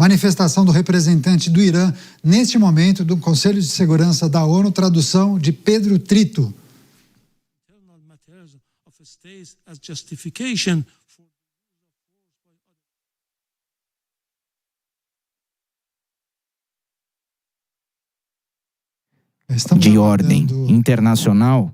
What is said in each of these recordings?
Manifestação do representante do Irã, neste momento, do Conselho de Segurança da ONU, tradução de Pedro Trito. De ordem internacional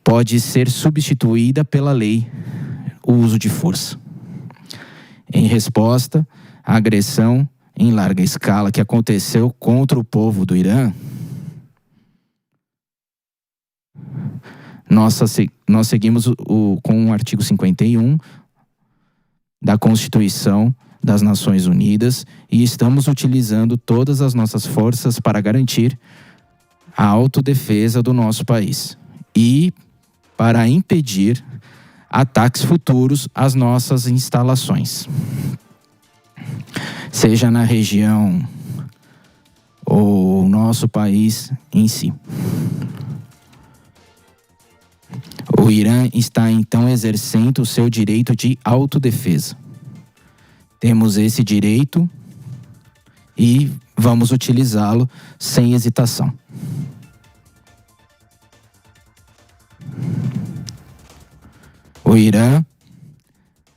pode ser substituída pela lei o uso de força. Em resposta à agressão em larga escala que aconteceu contra o povo do Irã, nós seguimos com o artigo 51 da Constituição das Nações Unidas e estamos utilizando todas as nossas forças para garantir a autodefesa do nosso país e para impedir ataques futuros às nossas instalações, seja na região ou nosso país em si. O Irã está então exercendo o seu direito de autodefesa. Temos esse direito e vamos utilizá-lo sem hesitação. O Irã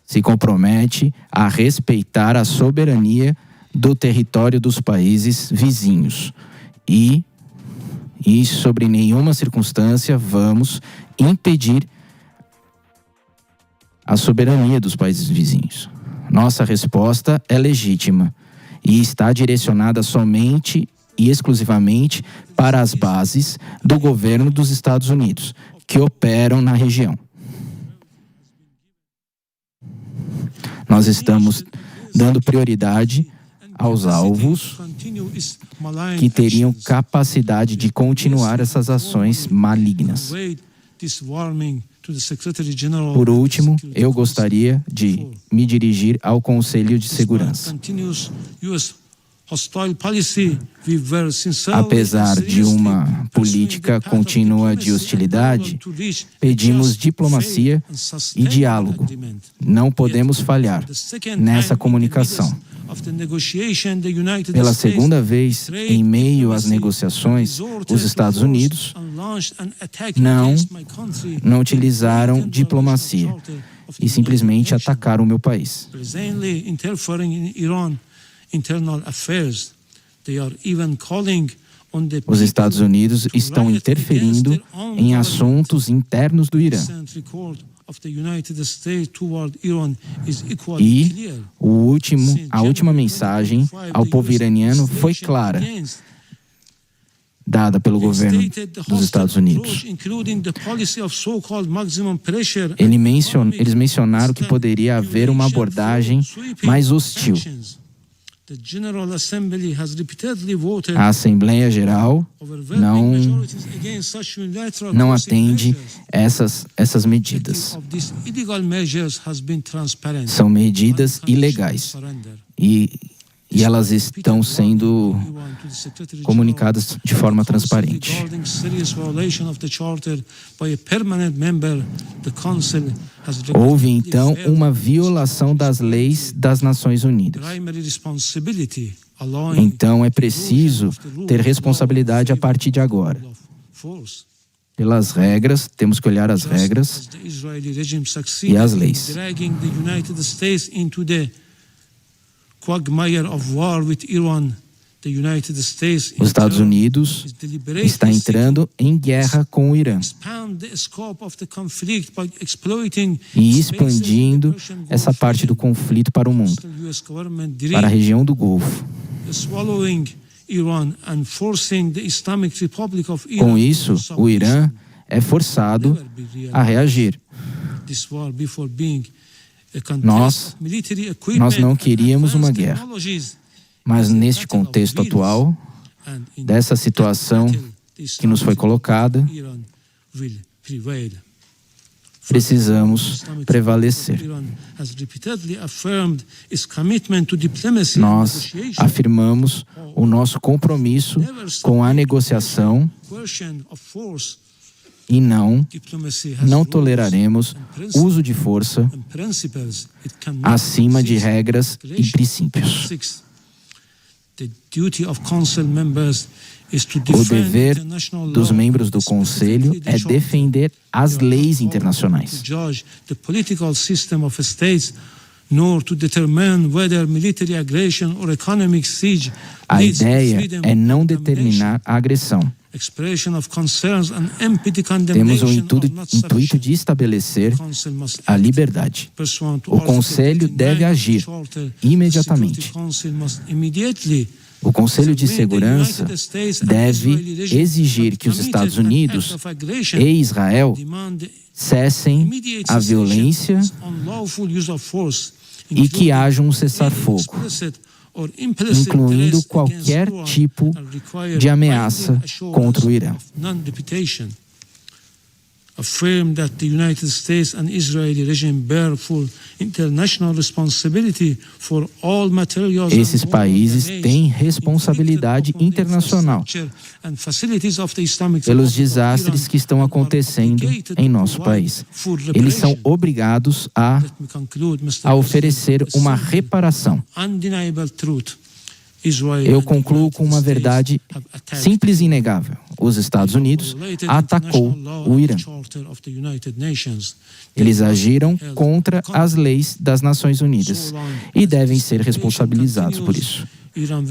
se compromete a respeitar a soberania do território dos países vizinhos e sobre nenhuma circunstância vamos impedir a soberania dos países vizinhos. Nossa resposta é legítima e está direcionada somente e exclusivamente para as bases do governo dos Estados Unidos, que operam na região. Nós estamos dando prioridade aos alvos que teriam capacidade de continuar essas ações malignas. Por último, eu gostaria de me dirigir ao Conselho de Segurança. Apesar de uma política contínua de hostilidade, pedimos diplomacia e diálogo. Não podemos falhar nessa comunicação. Pela segunda vez, em meio às negociações, os Estados Unidos não utilizaram diplomacia e simplesmente atacaram o meu país. Os Estados Unidos estão interferindo em assuntos internos do Irã. E a última mensagem ao povo iraniano foi clara, dada pelo governo dos Estados Unidos. Eles mencionaram que poderia haver uma abordagem mais hostil. A Assembleia Geral não atende essas medidas. São medidas ilegais e elas estão sendo comunicadas de forma transparente. Houve, então, uma violação das leis das Nações Unidas. Então, é preciso ter responsabilidade a partir de agora. Pelas regras, temos que olhar as regras e as leis. Os Estados Unidos está entrando em guerra com o Irã e expandindo essa parte do conflito para o mundo, para a região do Golfo. Com isso, o Irã é forçado a reagir. Nós não queríamos uma guerra, mas neste contexto atual, dessa situação que nos foi colocada, precisamos prevalecer. Nós afirmamos o nosso compromisso com a negociação e não toleraremos uso de força acima de regras e princípios. O dever dos membros do Conselho é defender as leis internacionais. A ideia é não determinar a agressão. Temos o intuito de estabelecer a liberdade. O Conselho deve agir imediatamente. O Conselho de Segurança deve exigir que os Estados Unidos e Israel cessem a violência e que haja um cessar-fogo, incluindo qualquer tipo de ameaça contra o Irã. Affirm that the United States and Israeli regime bear full international responsibility for all materials. Esses países têm responsabilidade internacional pelos desastres que estão acontecendo em nosso país. Eles são obrigados a oferecer uma reparação. Eu concluo com uma verdade simples e inegável. Os Estados Unidos atacou o Irã. Eles agiram contra as leis das Nações Unidas e devem ser responsabilizados por isso.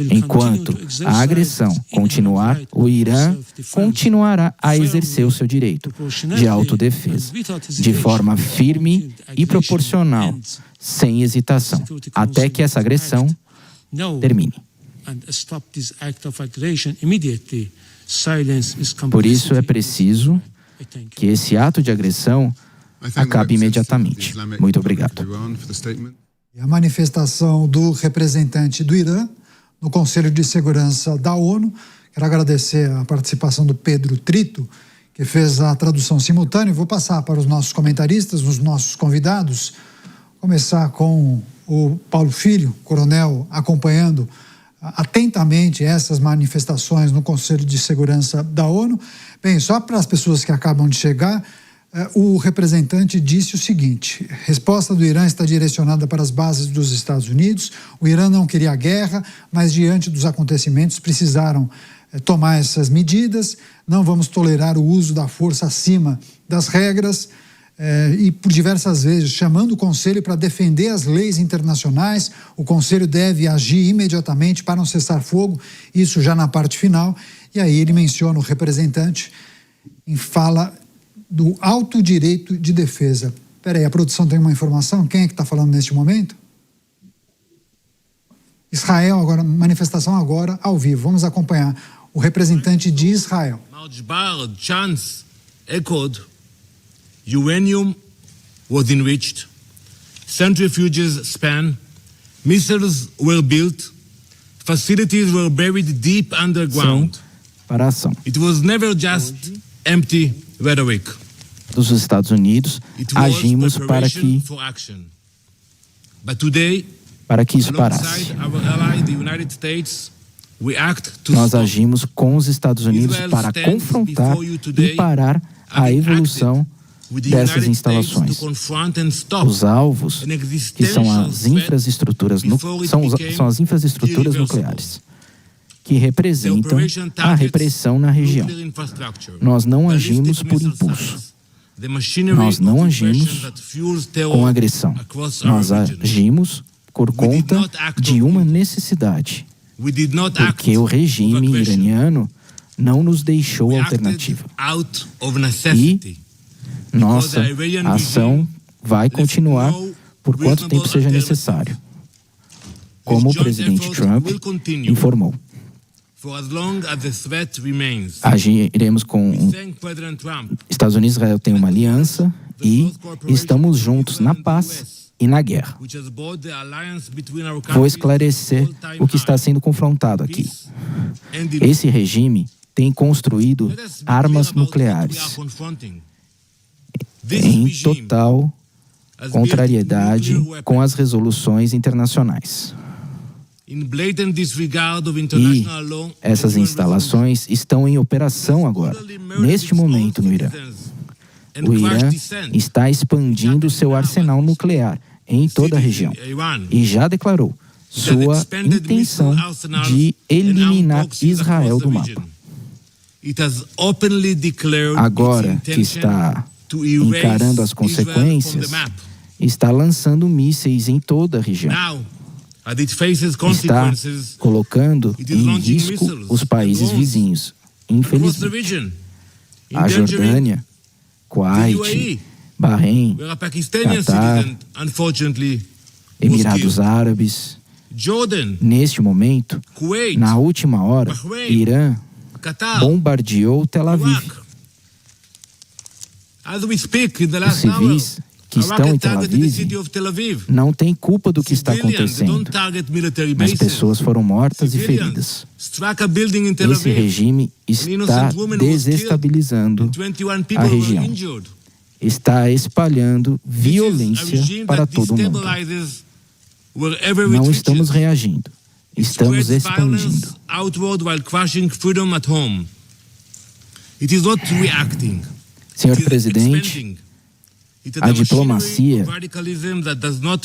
Enquanto a agressão continuar, o Irã continuará a exercer o seu direito de autodefesa, de forma firme e proporcional, sem hesitação, até que essa agressão termine. Por isso é preciso que esse ato de agressão acabe imediatamente. Muito obrigado. E a manifestação do representante do Irã no Conselho de Segurança da ONU. Quero agradecer a participação do Pedro Trito, que fez a tradução simultânea. Vou passar para os nossos comentaristas, os nossos convidados. Começar com o Paulo Filho, coronel, acompanhando atentamente essas manifestações no Conselho de Segurança da ONU. Bem, só para as pessoas que acabam de chegar, o representante disse o seguinte: a resposta do Irã está direcionada para as bases dos Estados Unidos. O Irã não queria guerra, mas diante dos acontecimentos precisaram tomar essas medidas. Não vamos tolerar o uso da força acima das regras. E por diversas vezes chamando o Conselho para defender as leis internacionais. O Conselho deve agir imediatamente para um cessar-fogo, isso já na parte final. E aí ele menciona o representante em fala do alto direito de defesa. Espera aí, a produção tem uma informação? Quem é que está falando neste momento? Israel, agora, manifestação agora ao vivo. Vamos acompanhar o representante de Israel. Uranium was enriched, centrifuges span, missiles were built, facilities were buried deep underground. Para a ação. It was never just empty rhetoric. Dos Estados Unidos, agimos para que isso parasse. Nós agimos com os Estados Unidos para confrontar e parar a evolução dessas instalações. Os alvos, que são as infraestruturas, são as infraestruturas nucleares, que representam a repressão na região. Nós não agimos por impulso. Nós não agimos com agressão. Nós agimos por conta de uma necessidade, porque o regime iraniano não nos deixou alternativa. E nossa ação vai continuar por quanto tempo seja necessário, como o presidente Trump informou. Agiremos com Estados Unidos e Israel têm uma aliança e estamos juntos na paz e na guerra. Vou esclarecer o que está sendo confrontado aqui. Esse regime tem construído armas nucleares em total contrariedade com as resoluções internacionais. E essas instalações estão em operação agora, neste momento no Irã. O Irã está expandindo seu arsenal nuclear em toda a região e já declarou sua intenção de eliminar Israel do mapa. Agora que está encarando as consequências, está lançando mísseis em toda a região. Está colocando em risco os países vizinhos. Infelizmente, a Jordânia, Kuwait, Bahrein, Catar, Emirados Árabes. Neste momento, na última hora, Irã bombardeou Tel Aviv. Os civis que estão em Tel Aviv não têm culpa do que está acontecendo, mas pessoas foram mortas e feridas. Esse regime está desestabilizando a região, está espalhando violência para todo o mundo. Não estamos reagindo, estamos expandindo. Senhor presidente, a diplomacia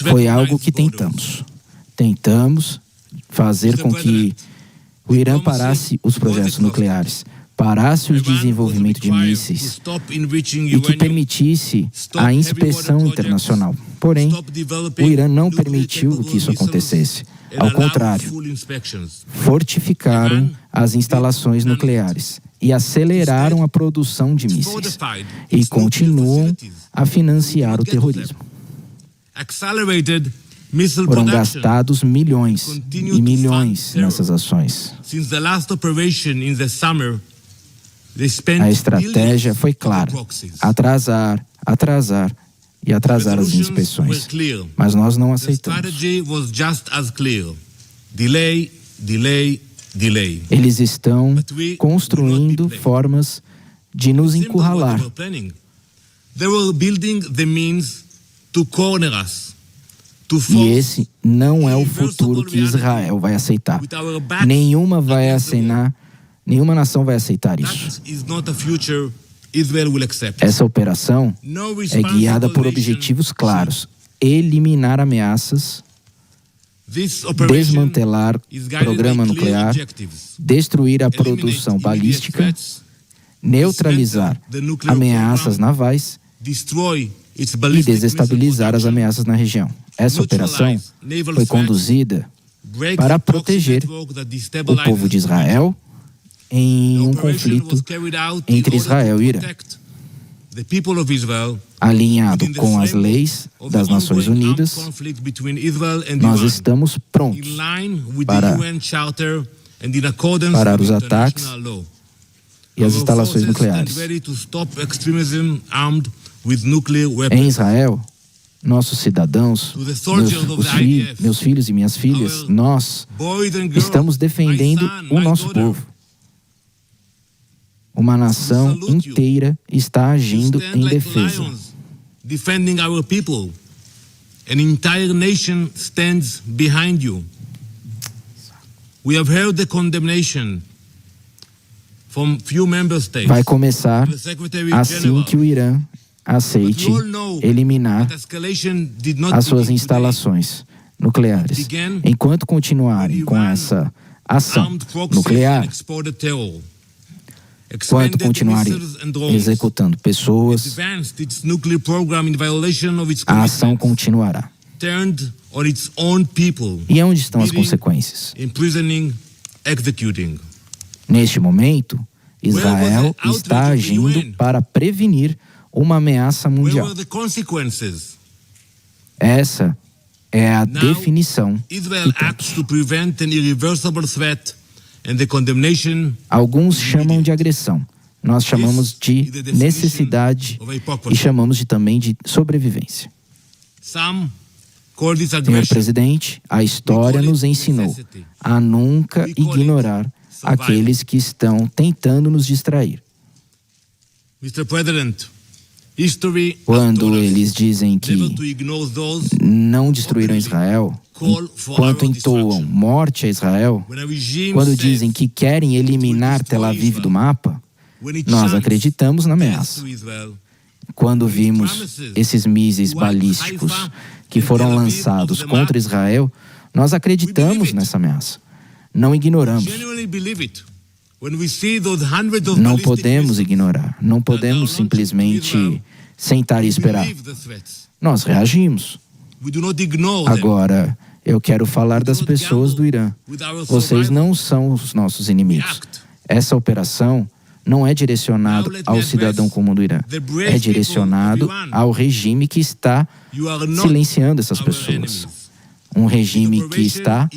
foi algo que tentamos. Tentamos fazer com que o Irã parasse os projetos nucleares, parasse o desenvolvimento de mísseis e que permitisse a inspeção internacional. Porém, o Irã não permitiu que isso acontecesse. Ao contrário, fortificaram as instalações nucleares e aceleraram a produção de mísseis e continuam a financiar o terrorismo. Foram gastados milhões e milhões nessas ações. A estratégia foi clara: atrasar e atrasar as inspeções. Mas nós não aceitamos. Eles estão construindo formas de nos encurralar. E esse não é o futuro que Israel vai aceitar. Nenhuma nação vai aceitar isso. Essa operação é guiada por objetivos claros: eliminar ameaças, desmantelar programa nuclear, destruir a produção balística, neutralizar ameaças navais e desestabilizar as ameaças na região. Essa operação foi conduzida para proteger o povo de Israel em um conflito entre Israel e Irã, alinhado com as leis das Nações Unidas. Nós estamos prontos para parar os ataques e as instalações nucleares. Em Israel, nossos cidadãos, meus filhos e minhas filhas, nós estamos defendendo o nosso povo. Uma nação inteira está agindo em defesa. Defending our people. An entire nation stands behind you. We have heard the condemnation from few member states. Vai começar assim que o Irã aceite eliminar as suas instalações nucleares. Enquanto continuarem com essa ação nuclear, enquanto continuarem executando pessoas, a ação continuará. E onde estão as consequências? Neste momento, Israel está agindo para prevenir uma ameaça mundial. Essa é a definição que temos. Alguns chamam de agressão. Nós chamamos de necessidade e chamamos também de sobrevivência. Senhor presidente, a história nos ensinou a nunca ignorar aqueles que estão tentando nos distrair. Quando eles dizem que não destruíram Israel, enquanto entoam morte a Israel, quando dizem que querem eliminar Tel Aviv do mapa, nós acreditamos na ameaça. Quando vimos esses mísseis balísticos que foram lançados contra Israel, Nós acreditamos nessa ameaça. Não ignoramos. Não podemos ignorar. Não podemos simplesmente sentar e esperar. Nós reagimos. Agora, eu quero falar das pessoas do Irã. Vocês não são os nossos inimigos. Essa operação não é direcionada ao cidadão comum do Irã. É direcionado ao regime que está silenciando essas pessoas. Um regime que está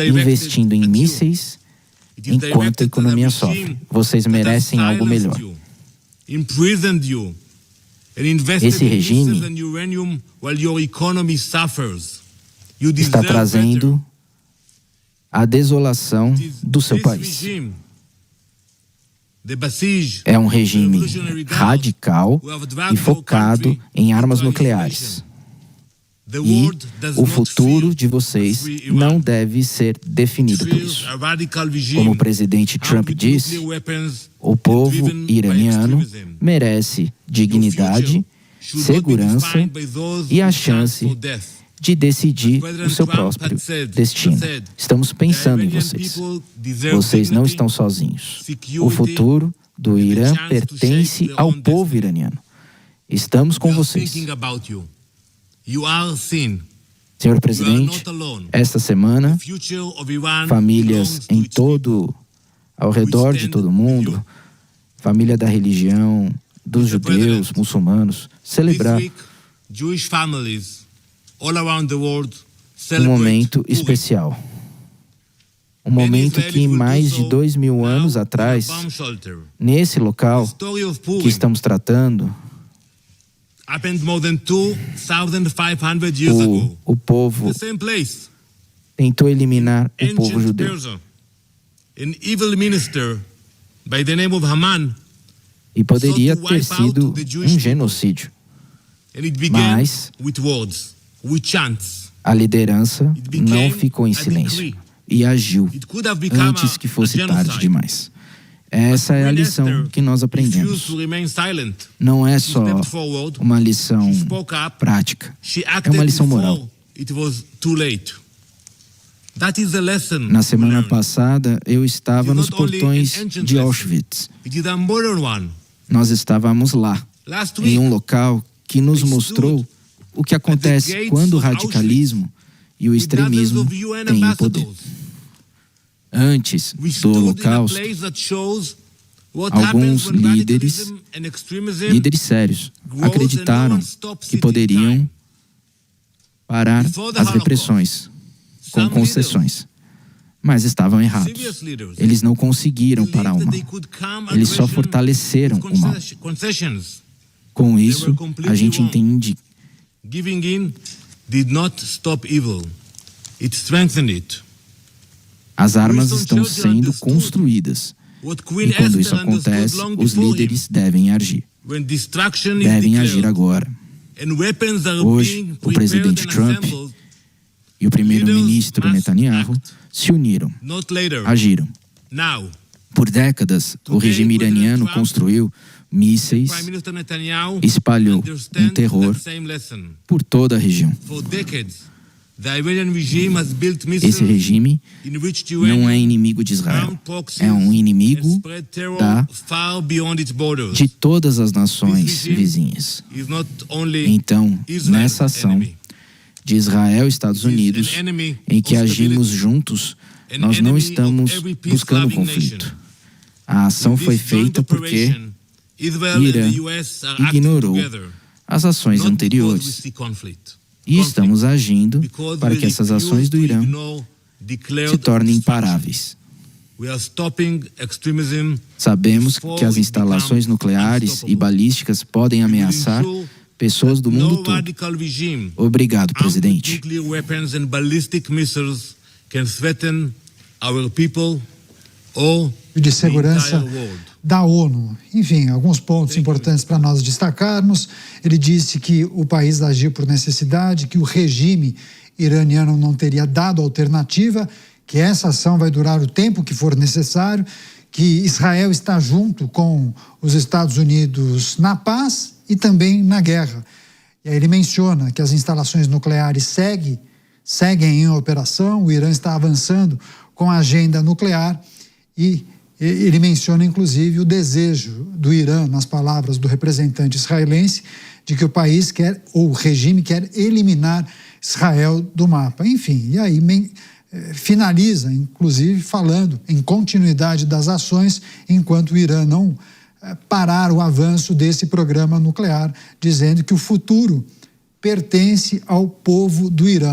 investindo em mísseis enquanto a economia sofre. Vocês merecem algo melhor. Esse regime está trazendo a desolação do seu país. É um regime radical e focado em armas nucleares. E o futuro de vocês não deve ser definido por isso. Como o presidente Trump disse, o povo iraniano merece dignidade, segurança e a chance de decidir o seu próprio destino. Estamos pensando em vocês. Vocês não estão sozinhos. O futuro do Irã pertence ao povo iraniano. Estamos com vocês. Senhor presidente, esta semana, famílias ao redor de todo o mundo, família da religião, dos judeus, muçulmanos, celebrar um momento especial. Um momento que mais de 2000 anos atrás, nesse local que estamos tratando, o povo tentou eliminar o povo judeu. E poderia ter sido um genocídio. Mas a liderança não ficou em silêncio e agiu antes que fosse tarde demais. Essa é a lição que nós aprendemos. Não é só uma lição prática, é uma lição moral. Na semana passada, eu estava nos portões de Auschwitz. Nós estávamos lá, em um local que nos mostrou o que acontece quando o radicalismo e o extremismo têm o poder. Antes do Holocausto, alguns líderes sérios, acreditaram que poderiam parar as repressões com concessões. Mas estavam errados. Eles não conseguiram parar o mal. Eles só fortaleceram o mal. Com isso, a gente entende as armas estão sendo construídas. E quando isso acontece, os líderes devem agir. Devem agir agora. Hoje, o presidente Trump e o primeiro-ministro Netanyahu se uniram, agiram. Por décadas, o regime iraniano construiu mísseis, espalhou um terror por toda a região. Esse regime não é inimigo de Israel, é um inimigo de todas as nações vizinhas. Então, nessa ação de Israel e Estados Unidos, em que agimos juntos, nós não estamos buscando conflito. A ação foi feita porque Irã ignorou as ações anteriores. E estamos agindo para que essas ações do Irã se tornem imparáveis. Sabemos que as instalações nucleares e balísticas podem ameaçar pessoas do mundo todo. Obrigado, presidente. De segurança da ONU. Enfim, alguns pontos importantes para nós destacarmos. Ele disse que o país agiu por necessidade, que o regime iraniano não teria dado alternativa, que essa ação vai durar o tempo que for necessário, que Israel está junto com os Estados Unidos na paz e também na guerra. E aí ele menciona que as instalações nucleares seguem seguem em operação. O Irã está avançando com a agenda nuclear e ele menciona, inclusive, o desejo do Irã, nas palavras do representante israelense, de que o país quer, ou o regime quer eliminar Israel do mapa. Enfim, e aí finaliza, inclusive, falando em continuidade das ações, enquanto o Irã não parar o avanço desse programa nuclear, dizendo que o futuro pertence ao povo do Irã.